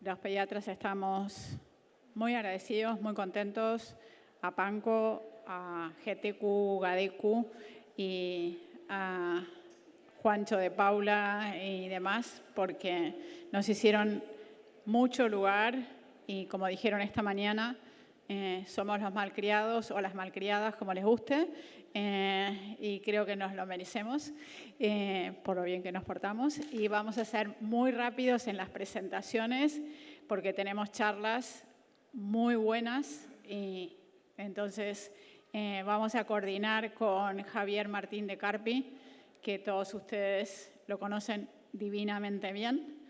Los pediatras estamos muy agradecidos, muy contentos a Panco, a GTQ, GADECU y a Juancho de Paula y demás, porque nos hicieron mucho lugar y, como dijeron esta mañana, somos los malcriados o las malcriadas, como les guste, y creo que nos lo merecemos por lo bien que nos portamos. Y vamos a ser muy rápidos en las presentaciones porque tenemos charlas muy buenas y entonces vamos a coordinar con Javier Martín de Carpi, que todos ustedes lo conocen divinamente bien.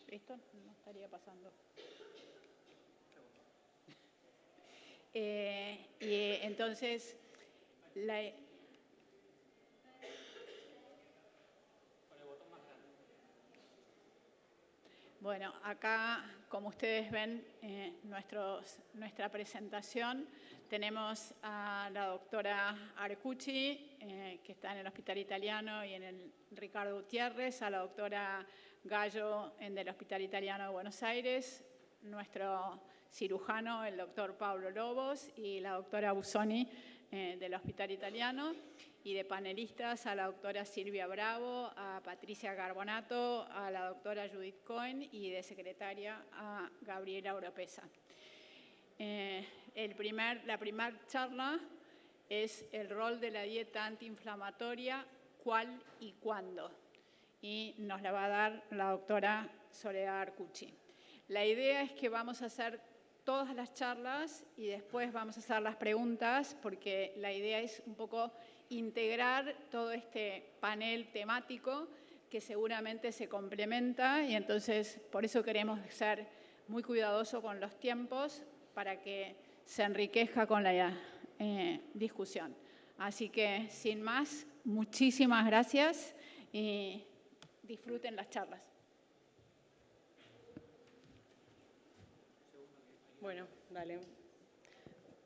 ¿Esto no estaría pasando? Y entonces, bueno, acá, como ustedes ven, nuestra presentación, tenemos a la doctora Arcucci, que está en el Hospital Italiano y en el Ricardo Gutiérrez, a la doctora Gallo del Hospital Italiano de Buenos Aires, nuestro cirujano, el doctor Pablo Lobos, y la doctora Busoni del Hospital Italiano, y de panelistas a la doctora Silvia Bravo, a Patricia Carbonato, a la doctora Judith Cohen y de secretaria a Gabriela Oropesa. La primera charla es el rol de la dieta antiinflamatoria, cuál y cuándo, y nos la va a dar la doctora Soledad Arcucci. La idea es que vamos a hacer todas las charlas y después vamos a hacer las preguntas, porque la idea es un poco integrar todo este panel temático que seguramente se complementa, y entonces por eso queremos ser muy cuidadosos con los tiempos para que se enriquezca con la discusión. Así que, sin más, muchísimas gracias y disfruten las charlas. Bueno, dale.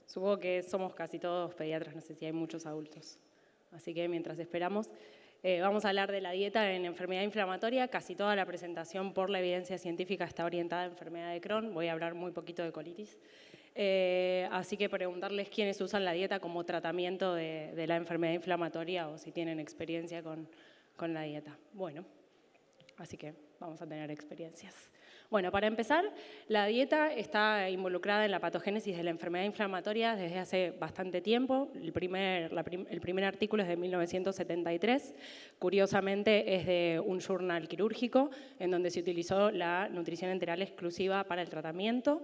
Supongo que somos casi todos pediatras, no sé si hay muchos adultos. Así que mientras esperamos, vamos a hablar de la dieta en enfermedad inflamatoria. Casi toda la presentación por la evidencia científica está orientada a enfermedad de Crohn. Voy a hablar muy poquito de colitis. Así que preguntarles quiénes usan la dieta como tratamiento de la enfermedad inflamatoria o si tienen experiencia con la dieta. Bueno, así que vamos a tener experiencias. Bueno, para empezar, la dieta está involucrada en la patogénesis de la enfermedad inflamatoria desde hace bastante tiempo. El primer artículo es de 1973. Curiosamente, es de un journal quirúrgico en donde se utilizó la nutrición enteral exclusiva para el tratamiento.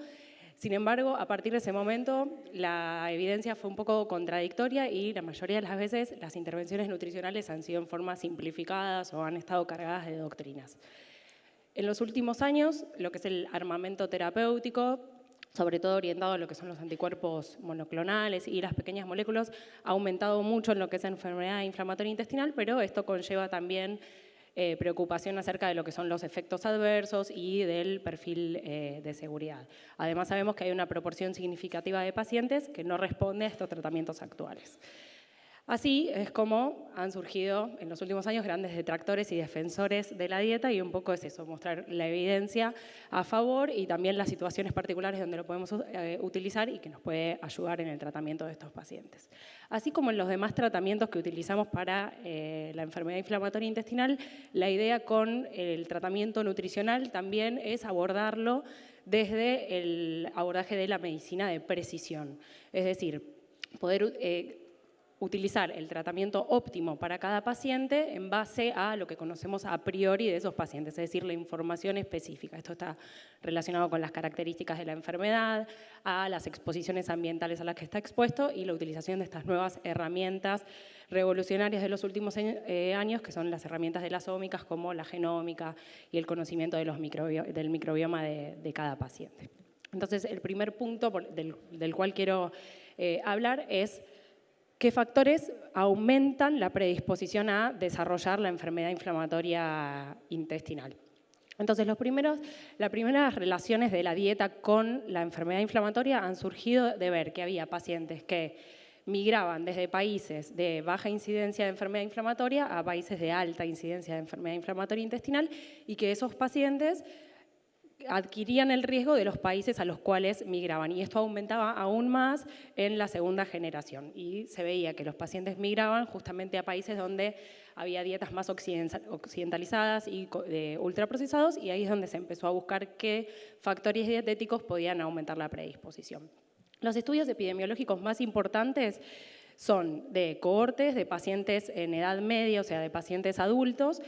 Sin embargo, a partir de ese momento, la evidencia fue un poco contradictoria y la mayoría de las veces las intervenciones nutricionales han sido en forma simplificadas o han estado cargadas de doctrinas. En los últimos años, lo que es el armamento terapéutico, sobre todo orientado a lo que son los anticuerpos monoclonales y las pequeñas moléculas, ha aumentado mucho en lo que es enfermedad inflamatoria intestinal, pero esto conlleva también preocupación acerca de lo que son los efectos adversos y del perfil de seguridad. Además, sabemos que hay una proporción significativa de pacientes que no responde a estos tratamientos actuales. Así es como han surgido en los últimos años grandes detractores y defensores de la dieta, y un poco es eso, mostrar la evidencia a favor y también las situaciones particulares donde lo podemos utilizar y que nos puede ayudar en el tratamiento de estos pacientes. Así como en los demás tratamientos que utilizamos para la enfermedad inflamatoria intestinal, la idea con el tratamiento nutricional también es abordarlo desde el abordaje de la medicina de precisión, es decir, poder utilizar el tratamiento óptimo para cada paciente en base a lo que conocemos a priori de esos pacientes, es decir, la información específica. Esto está relacionado con las características de la enfermedad, a las exposiciones ambientales a las que está expuesto y la utilización de estas nuevas herramientas revolucionarias de los últimos años, que son las herramientas de las ómicas, como la genómica y el conocimiento de del microbioma de cada paciente. Entonces, el primer punto del cual quiero hablar es ¿qué factores aumentan la predisposición a desarrollar la enfermedad inflamatoria intestinal? Entonces, las primeras relaciones de la dieta con la enfermedad inflamatoria han surgido de ver que había pacientes que migraban desde países de baja incidencia de enfermedad inflamatoria a países de alta incidencia de enfermedad inflamatoria intestinal y que esos pacientes adquirían el riesgo de los países a los cuales migraban, y esto aumentaba aún más en la segunda generación, y se veía que los pacientes migraban justamente a países donde había dietas más occidentalizadas y ultraprocesados, y ahí es donde se empezó a buscar qué factores dietéticos podían aumentar la predisposición. Los estudios epidemiológicos más importantes son de cohortes de pacientes en edad media, o sea, de pacientes adultos,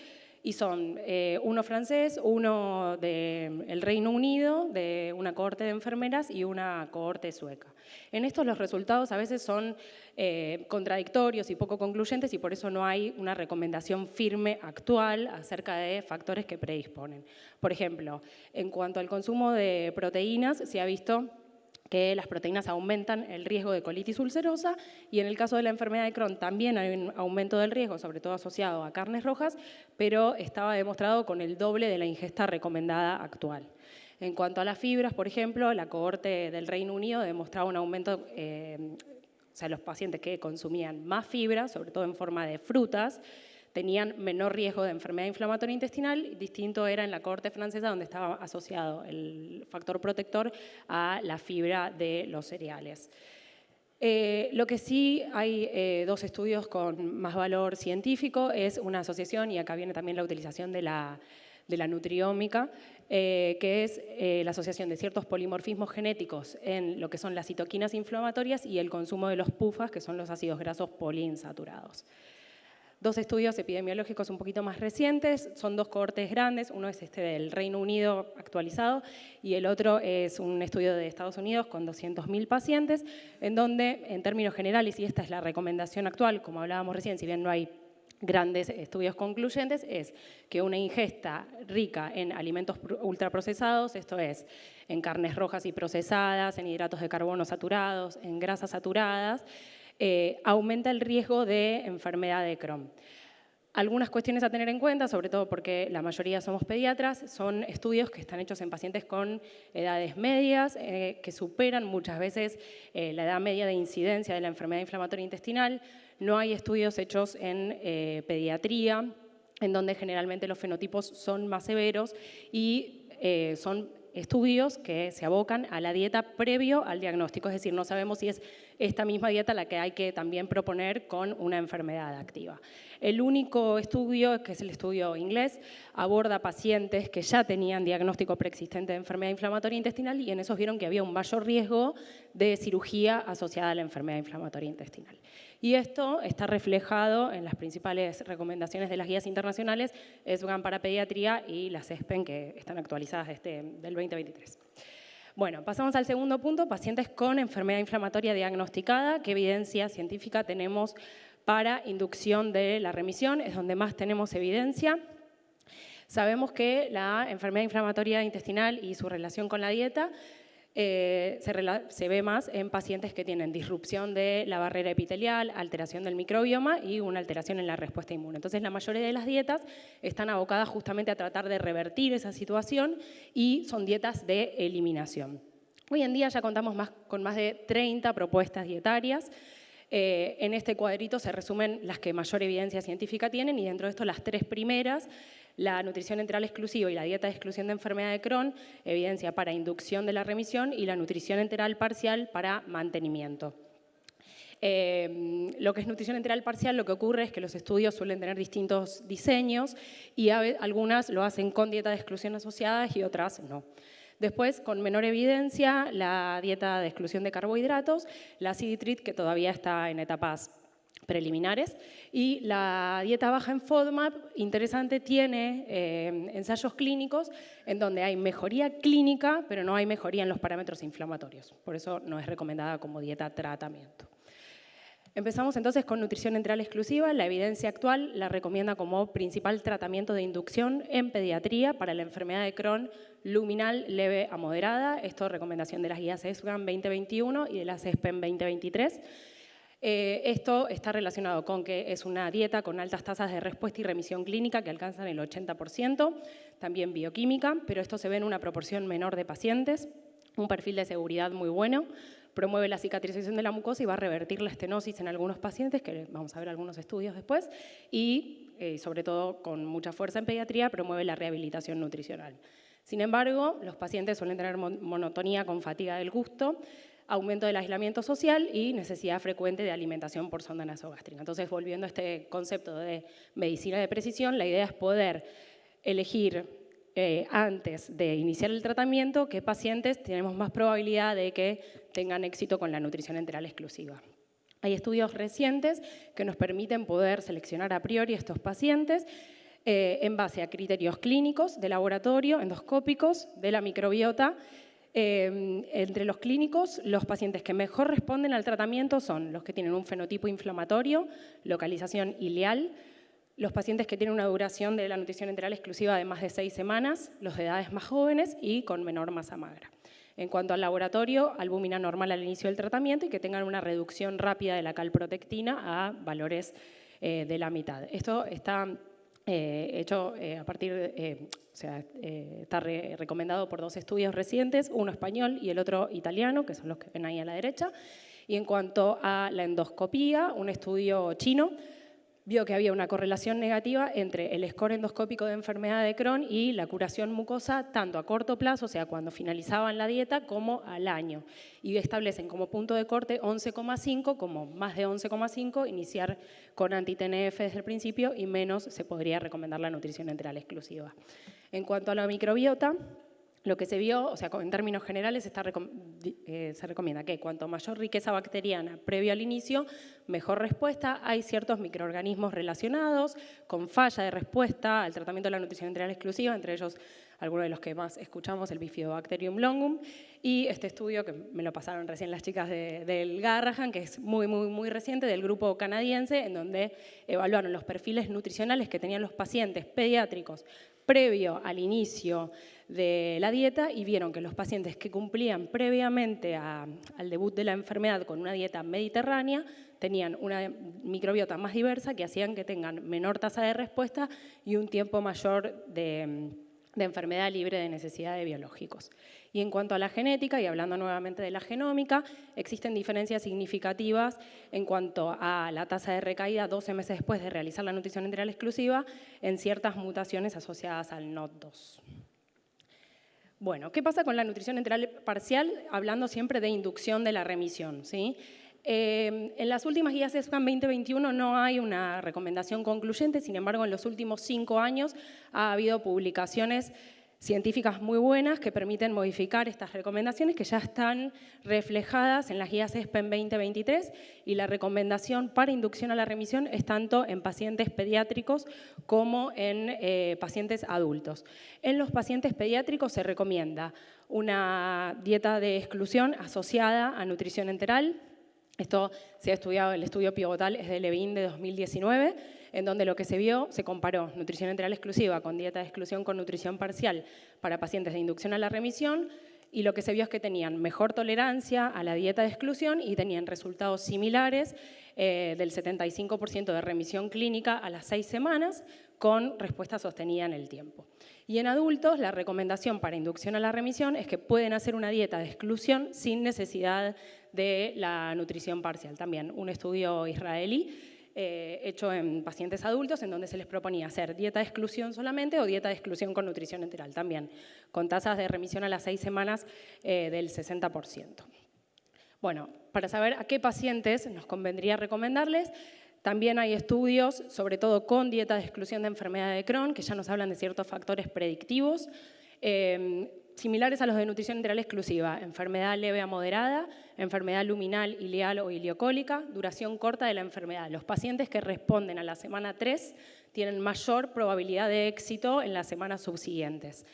y son uno francés, uno del Reino Unido, de una cohorte de enfermeras y una cohorte sueca. En estos los resultados a veces son contradictorios y poco concluyentes, y por eso no hay una recomendación firme actual acerca de factores que predisponen. Por ejemplo, en cuanto al consumo de proteínas, se ha visto que las proteínas aumentan el riesgo de colitis ulcerosa, y en el caso de la enfermedad de Crohn también hay un aumento del riesgo, sobre todo asociado a carnes rojas, pero estaba demostrado con el doble de la ingesta recomendada actual. En cuanto a las fibras, por ejemplo, la cohorte del Reino Unido demostraba un aumento, o sea, los pacientes que consumían más fibra, sobre todo en forma de frutas, tenían menor riesgo de enfermedad inflamatoria intestinal. Distinto era en la cohorte francesa, donde estaba asociado el factor protector a la fibra de los cereales. Lo que sí hay dos estudios con más valor científico, es una asociación, y acá viene también la utilización de la nutriómica, que es la asociación de ciertos polimorfismos genéticos en lo que son las citoquinas inflamatorias y el consumo de los PUFAs, que son los ácidos grasos poliinsaturados. Dos estudios epidemiológicos un poquito más recientes, son dos cohortes grandes, uno es este del Reino Unido actualizado y el otro es un estudio de Estados Unidos con 200.000 pacientes, en donde, en términos generales, y esta es la recomendación actual, como hablábamos recién, si bien no hay grandes estudios concluyentes, es que una ingesta rica en alimentos ultraprocesados, esto es, en carnes rojas y procesadas, en hidratos de carbono saturados, en grasas saturadas, aumenta el riesgo de enfermedad de Crohn. Algunas cuestiones a tener en cuenta, sobre todo porque la mayoría somos pediatras, son estudios que están hechos en pacientes con edades medias, que superan muchas veces la edad media de incidencia de la enfermedad inflamatoria intestinal. No hay estudios hechos en pediatría, en donde generalmente los fenotipos son más severos, y son estudios que se abocan a la dieta previo al diagnóstico, es decir, no sabemos si es esta misma dieta la que hay que también proponer con una enfermedad activa. El único estudio, que es el estudio inglés, aborda pacientes que ya tenían diagnóstico preexistente de enfermedad inflamatoria intestinal, y en esos vieron que había un mayor riesgo de cirugía asociada a la enfermedad inflamatoria intestinal. Y esto está reflejado en las principales recomendaciones de las guías internacionales, ESBGAN para pediatría y las ESPEN, que están actualizadas del 2023. Bueno, pasamos al segundo punto, pacientes con enfermedad inflamatoria diagnosticada. ¿Qué evidencia científica tenemos para inducción de la remisión? Es donde más tenemos evidencia. Sabemos que la enfermedad inflamatoria intestinal y su relación con la dieta se ve más en pacientes que tienen disrupción de la barrera epitelial, alteración del microbioma y una alteración en la respuesta inmune. Entonces, la mayoría de las dietas están abocadas justamente a tratar de revertir esa situación, y son dietas de eliminación. Hoy en día ya contamos con más de 30 propuestas dietarias. En este cuadrito se resumen las que mayor evidencia científica tienen, y dentro de esto las tres primeras: la nutrición enteral exclusiva y la dieta de exclusión de enfermedad de Crohn, evidencia para inducción de la remisión, y la nutrición enteral parcial para mantenimiento. Lo que es nutrición enteral parcial, lo que ocurre es que los estudios suelen tener distintos diseños, y algunas lo hacen con dieta de exclusión asociadas y otras no. Después, con menor evidencia, la dieta de exclusión de carbohidratos, la Acidic, que todavía está en etapas preliminares, y la dieta baja en FODMAP, interesante, tiene ensayos clínicos en donde hay mejoría clínica, pero no hay mejoría en los parámetros inflamatorios. Por eso no es recomendada como dieta tratamiento. Empezamos entonces con nutrición enteral exclusiva. La evidencia actual la recomienda como principal tratamiento de inducción en pediatría para la enfermedad de Crohn luminal leve a moderada. Esto es recomendación de las guías ESBGAN 2021 y de las ESPEN 2023. Esto está relacionado con que es una dieta con altas tasas de respuesta y remisión clínica que alcanzan el 80%, también bioquímica, pero esto se ve en una proporción menor de pacientes, un perfil de seguridad muy bueno, promueve la cicatrización de la mucosa y va a revertir la estenosis en algunos pacientes, que vamos a ver algunos estudios después, y sobre todo con mucha fuerza en pediatría, promueve la rehabilitación nutricional. Sin embargo, los pacientes suelen tener monotonía con fatiga del gusto, aumento del aislamiento social y necesidad frecuente de alimentación por sonda nasogástrica. Entonces, volviendo a este concepto de medicina de precisión, la idea es poder elegir antes de iniciar el tratamiento qué pacientes tenemos más probabilidad de que tengan éxito con la nutrición enteral exclusiva. Hay estudios recientes que nos permiten poder seleccionar a priori estos pacientes en base a criterios clínicos, de laboratorio, endoscópicos, de la microbiota. Entre los clínicos, los pacientes que mejor responden al tratamiento son los que tienen un fenotipo inflamatorio, localización ileal, los pacientes que tienen una duración de la nutrición enteral exclusiva de más de 6 semanas, los de edades más jóvenes y con menor masa magra. En cuanto al laboratorio, albúmina normal al inicio del tratamiento y que tengan una reducción rápida de la calprotectina a valores de la mitad. Esto está hecho a partir de, está recomendado por 2 estudios recientes, uno español y el otro italiano, que son los que ven ahí a la derecha. Y en cuanto a la endoscopía, un estudio chino vio que había una correlación negativa entre el score endoscópico de enfermedad de Crohn y la curación mucosa, tanto a corto plazo, o sea, cuando finalizaban la dieta, como al año. Y establecen como punto de corte 11,5, como más de 11,5, iniciar con anti-TNF desde el principio y menos se podría recomendar la nutrición enteral exclusiva. En cuanto a la microbiota, lo que se vio, o sea, en términos generales, se recomienda que cuanto mayor riqueza bacteriana previo al inicio, mejor respuesta. Hay ciertos microorganismos relacionados con falla de respuesta al tratamiento de la nutrición enteral exclusiva, entre ellos algunos de los que más escuchamos, el Bifidobacterium longum, y este estudio que me lo pasaron recién las chicas del Garrahan, que es muy reciente, del grupo canadiense, en donde evaluaron los perfiles nutricionales que tenían los pacientes pediátricos previo al inicio de la dieta y vieron que los pacientes que cumplían previamente al debut de la enfermedad con una dieta mediterránea tenían una microbiota más diversa que hacían que tengan menor tasa de respuesta y un tiempo mayor de enfermedad libre de necesidad de biológicos. Y en cuanto a la genética, y hablando nuevamente de la genómica, existen diferencias significativas en cuanto a la tasa de recaída 12 meses después de realizar la nutrición enteral exclusiva en ciertas mutaciones asociadas al NOD2. Bueno, ¿qué pasa con la nutrición enteral parcial? Hablando siempre de inducción de la remisión, ¿sí? En las últimas guías ESPAN 2021 no hay una recomendación concluyente, sin embargo, en los últimos 5 años ha habido publicaciones científicas muy buenas que permiten modificar estas recomendaciones que ya están reflejadas en las guías ESPAN 2023 y la recomendación para inducción a la remisión es tanto en pacientes pediátricos como en pacientes adultos. En los pacientes pediátricos se recomienda una dieta de exclusión asociada a nutrición enteral. Esto se ha estudiado, el estudio pivotal es de Levin de 2019, en donde lo que se vio, se comparó nutrición enteral exclusiva con dieta de exclusión con nutrición parcial para pacientes de inducción a la remisión, y lo que se vio es que tenían mejor tolerancia a la dieta de exclusión y tenían resultados similares del 75% de remisión clínica a las 6 semanas con respuesta sostenida en el tiempo. Y en adultos, la recomendación para inducción a la remisión es que pueden hacer una dieta de exclusión sin necesidad de la nutrición parcial. También un estudio israelí hecho en pacientes adultos en donde se les proponía hacer dieta de exclusión solamente o dieta de exclusión con nutrición enteral también, con tasas de remisión a las 6 semanas del 60%. Bueno, para saber a qué pacientes nos convendría recomendarles, también hay estudios, sobre todo con dieta de exclusión de enfermedad de Crohn, que ya nos hablan de ciertos factores predictivos, similares a los de nutrición enteral exclusiva: enfermedad leve a moderada, enfermedad luminal, ileal o ileocólica, duración corta de la enfermedad. Los pacientes que responden a la semana 3 tienen mayor probabilidad de éxito en las semanas subsiguientes.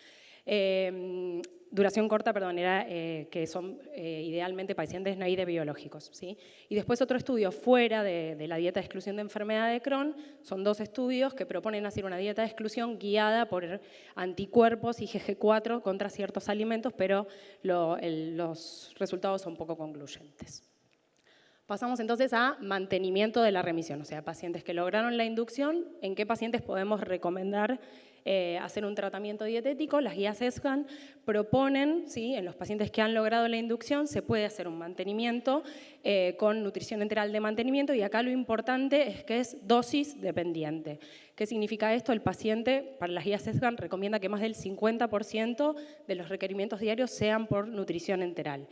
Duración corta, perdón, era que son idealmente pacientes no de biológicos, ¿sí? Y después otro estudio fuera de la dieta de exclusión de enfermedad de Crohn, son 2 estudios que proponen hacer una dieta de exclusión guiada por anticuerpos IgG4 contra ciertos alimentos, pero los resultados son poco concluyentes. Pasamos entonces a mantenimiento de la remisión, o sea, pacientes que lograron la inducción, ¿en qué pacientes podemos recomendar hacer un tratamiento dietético, las guías ESGAN proponen, ¿sí?, en los pacientes que han logrado la inducción, se puede hacer un mantenimiento con nutrición enteral de mantenimiento, y acá lo importante es que es dosis dependiente. ¿Qué significa esto? El paciente, para las guías ESGAN, recomienda que más del 50% de los requerimientos diarios sean por nutrición enteral.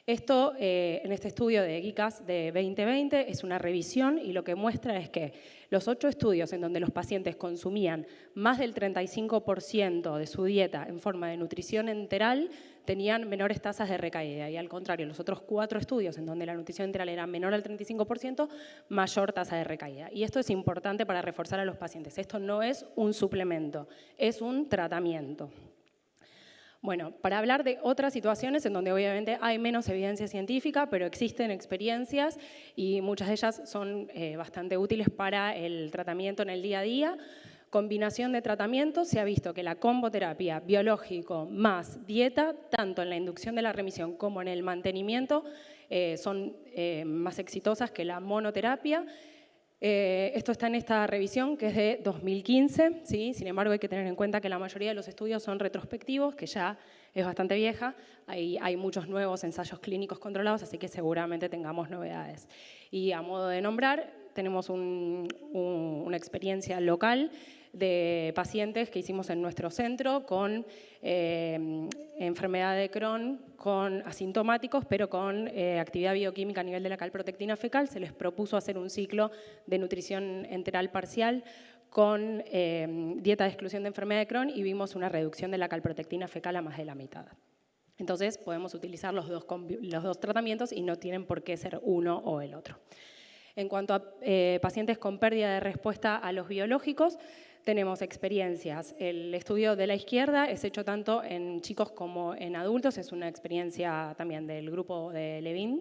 Esto, en este estudio de GICAS de 2020, es una revisión y lo que muestra es que los 8 estudios en donde los pacientes consumían más del 35% de su dieta en forma de nutrición enteral tenían menores tasas de recaída, y al contrario, los otros 4 estudios en donde la nutrición enteral era menor al 35%, mayor tasa de recaída. Y esto es importante para reforzar a los pacientes. Esto no es un suplemento, es un tratamiento. Bueno, para hablar de otras situaciones en donde obviamente hay menos evidencia científica, pero existen experiencias y muchas de ellas son bastante útiles para el tratamiento en el día a día. Combinación de tratamientos, se ha visto que la comboterapia biológico más dieta, tanto en la inducción de la remisión como en el mantenimiento, son más exitosas que la monoterapia. Esto está en esta revisión que es de 2015, ¿sí? Sin embargo hay que tener en cuenta que la mayoría de los estudios son retrospectivos, que ya es bastante vieja, hay muchos nuevos ensayos clínicos controlados, así que seguramente tengamos novedades. Y a modo de nombrar, tenemos una experiencia local de pacientes que hicimos en nuestro centro con enfermedad de Crohn, con asintomáticos, pero con actividad bioquímica a nivel de la calprotectina fecal. Se les propuso hacer un ciclo de nutrición enteral parcial con dieta de exclusión de enfermedad de Crohn y vimos una reducción de la calprotectina fecal a más de la mitad. Entonces podemos utilizar los dos tratamientos y no tienen por qué ser uno o el otro. En cuanto a pacientes con pérdida de respuesta a los biológicos, tenemos experiencias. El estudio de la izquierda es hecho tanto en chicos como en adultos, es una experiencia también del grupo de Levin.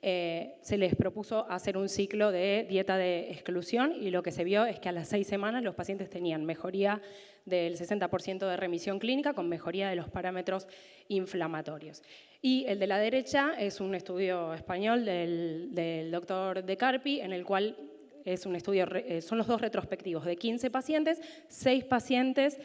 Se les propuso hacer un ciclo de dieta de exclusión y lo que se vio es que a las 6 semanas los pacientes tenían mejoría del 60% de remisión clínica con mejoría de los parámetros inflamatorios. Y el de la derecha es un estudio español del doctor De Carpi, en el cual es un estudio, son los 2 retrospectivos de 15 pacientes, 6 pacientes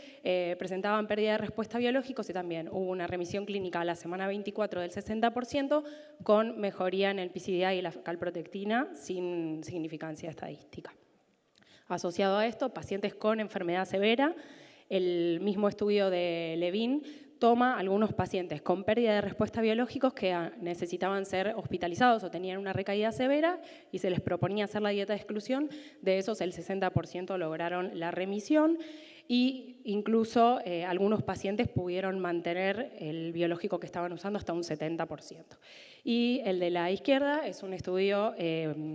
presentaban pérdida de respuesta a biológicos y también hubo una remisión clínica a la semana 24 del 60% con mejoría en el PCDI y la calprotectina sin significancia estadística. Asociado a esto, pacientes con enfermedad severa, el mismo estudio de Levin toma algunos pacientes con pérdida de respuesta a biológicos que necesitaban ser hospitalizados o tenían una recaída severa y se les proponía hacer la dieta de exclusión. De esos, el 60% lograron la remisión e incluso algunos pacientes pudieron mantener el biológico que estaban usando hasta un 70%. Y el de la izquierda es un estudio,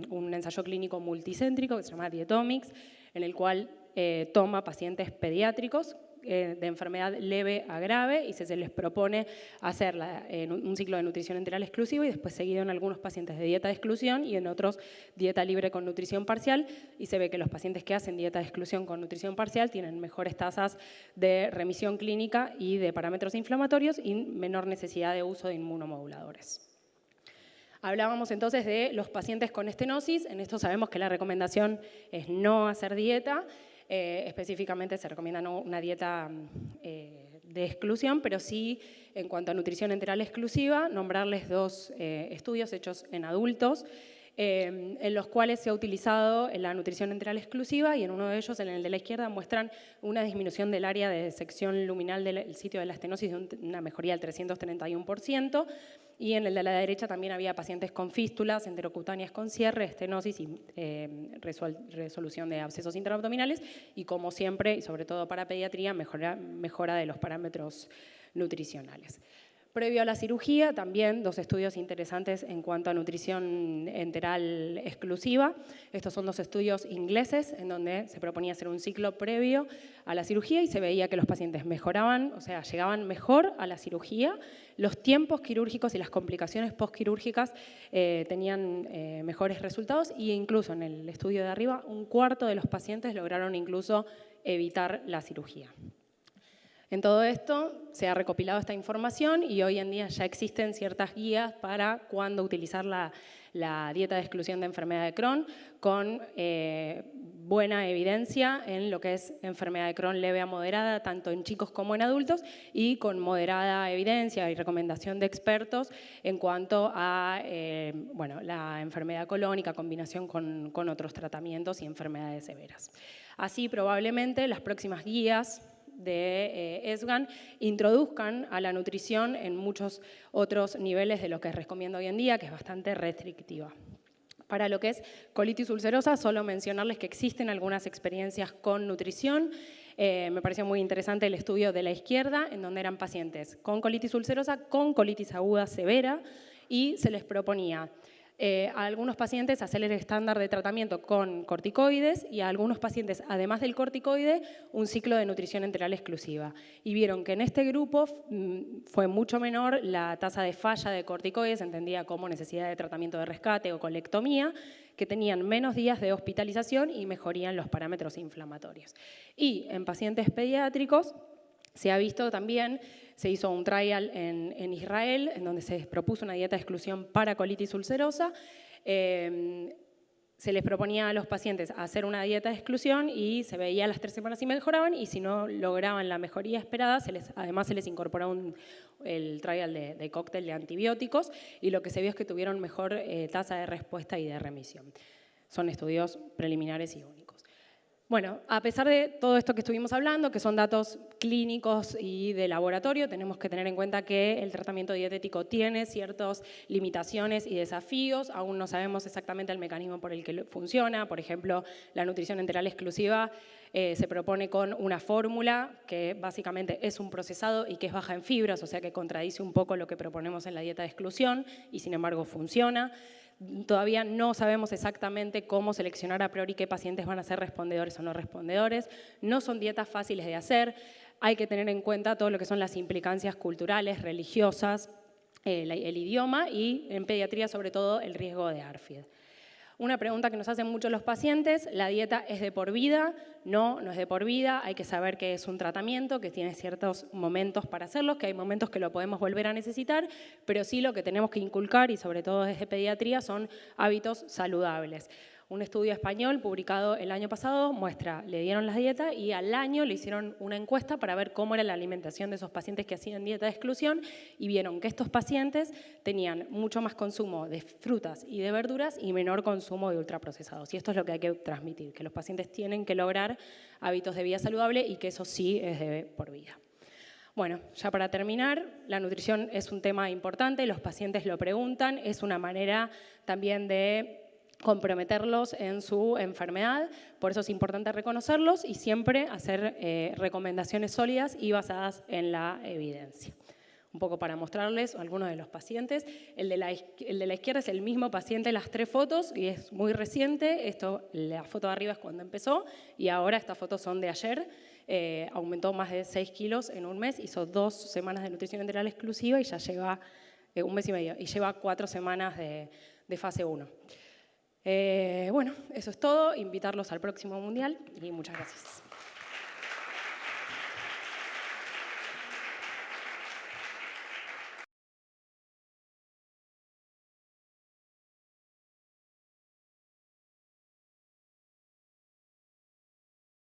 un ensayo clínico multicéntrico que se llama Dietomics, en el cual toma pacientes pediátricos de enfermedad leve a grave y se les propone hacer un ciclo de nutrición enteral exclusivo y después seguido en algunos pacientes de dieta de exclusión y en otros dieta libre con nutrición parcial, y se ve que los pacientes que hacen dieta de exclusión con nutrición parcial tienen mejores tasas de remisión clínica y de parámetros inflamatorios y menor necesidad de uso de inmunomoduladores. Hablábamos entonces de los pacientes con estenosis. En esto sabemos que la recomendación es no hacer dieta. Específicamente se recomienda no una dieta de exclusión, pero sí, en cuanto a nutrición enteral exclusiva, nombrarles 2 estudios hechos en adultos, en los cuales se ha utilizado la nutrición enteral exclusiva, y en uno de ellos, en el de la izquierda, muestran una disminución del área de sección luminal del sitio de la estenosis de una mejoría del 331%, y en el de la derecha también había pacientes con fístulas enterocutáneas con cierre, estenosis y resolución de abscesos intraabdominales, y como siempre, y sobre todo para pediatría, mejora de los parámetros nutricionales. Previo a la cirugía, también 2 estudios interesantes en cuanto a nutrición enteral exclusiva. Estos son 2 estudios ingleses en donde se proponía hacer un ciclo previo a la cirugía y se veía que los pacientes mejoraban, o sea, llegaban mejor a la cirugía. Los tiempos quirúrgicos y las complicaciones postquirúrgicas tenían mejores resultados, e incluso en el estudio de arriba, 1/4 de los pacientes lograron incluso evitar la cirugía. En todo esto se ha recopilado esta información y hoy en día ya existen ciertas guías para cuándo utilizar la dieta de exclusión de enfermedad de Crohn con buena evidencia en lo que es enfermedad de Crohn leve a moderada, tanto en chicos como en adultos, y con moderada evidencia y recomendación de expertos en cuanto a la enfermedad colónica, combinación con otros tratamientos y enfermedades severas. Así, probablemente las próximas guías de ESGAN introduzcan a la nutrición en muchos otros niveles de lo que recomiendo hoy en día, que es bastante restrictiva. Para lo que es colitis ulcerosa, solo mencionarles que existen algunas experiencias con nutrición. Me pareció muy interesante el estudio de la izquierda, en donde eran pacientes con colitis ulcerosa, con colitis aguda severa, y se les proponía a algunos pacientes hacer el estándar de tratamiento con corticoides y a algunos pacientes, además del corticoide, un ciclo de nutrición enteral exclusiva. Y vieron que en este grupo fue mucho menor la tasa de falla de corticoides, entendida como necesidad de tratamiento de rescate o colectomía, que tenían menos días de hospitalización y mejorían los parámetros inflamatorios. Y en pacientes pediátricos se ha visto también, se hizo un trial en Israel, en donde se propuso una dieta de exclusión para colitis ulcerosa. Se les proponía a los pacientes hacer una dieta de exclusión y se veía a las 3 semanas si mejoraban, y si no lograban la mejoría esperada, además se les incorporaba el trial de cóctel de antibióticos, y lo que se vio es que tuvieron mejor tasa de respuesta y de remisión. Son estudios preliminares y únicos. Bueno, a pesar de todo esto que estuvimos hablando, que son datos clínicos y de laboratorio, tenemos que tener en cuenta que el tratamiento dietético tiene ciertas limitaciones y desafíos. Aún no sabemos exactamente el mecanismo por el que funciona. Por ejemplo, la nutrición enteral exclusiva se propone con una fórmula que básicamente es un procesado y que es baja en fibras, o sea que contradice un poco lo que proponemos en la dieta de exclusión, y sin embargo funciona. Todavía no sabemos exactamente cómo seleccionar a priori qué pacientes van a ser respondedores o no respondedores. No son dietas fáciles de hacer. Hay que tener en cuenta todo lo que son las implicancias culturales, religiosas, el idioma, y en pediatría sobre todo el riesgo de ARFID. Una pregunta que nos hacen mucho los pacientes: ¿la dieta es de por vida? No, no es de por vida. Hay que saber que es un tratamiento, que tiene ciertos momentos para hacerlo, que hay momentos que lo podemos volver a necesitar, pero sí lo que tenemos que inculcar, y sobre todo desde pediatría, son hábitos saludables. Un estudio español publicado el año pasado muestra, le dieron la dieta y al año le hicieron una encuesta para ver cómo era la alimentación de esos pacientes que hacían dieta de exclusión, y vieron que estos pacientes tenían mucho más consumo de frutas y de verduras y menor consumo de ultraprocesados. Y esto es lo que hay que transmitir, que los pacientes tienen que lograr hábitos de vida saludable y que eso sí es de por vida. Bueno, ya para terminar, la nutrición es un tema importante, los pacientes lo preguntan, es una manera también de comprometerlos en su enfermedad, por eso es importante reconocerlos y siempre hacer recomendaciones sólidas y basadas en la evidencia. Un poco para mostrarles algunos de los pacientes. El de la izquierda es el mismo paciente, las 3 fotos, y es muy reciente. La foto de arriba es cuando empezó y ahora estas fotos son de ayer. Aumentó más de 6 kilos en un mes, hizo 2 semanas de nutrición enteral exclusiva y ya lleva 1 mes y medio, y lleva 4 semanas de fase 1. Bueno, eso es todo. Invitarlos al próximo Mundial y muchas gracias.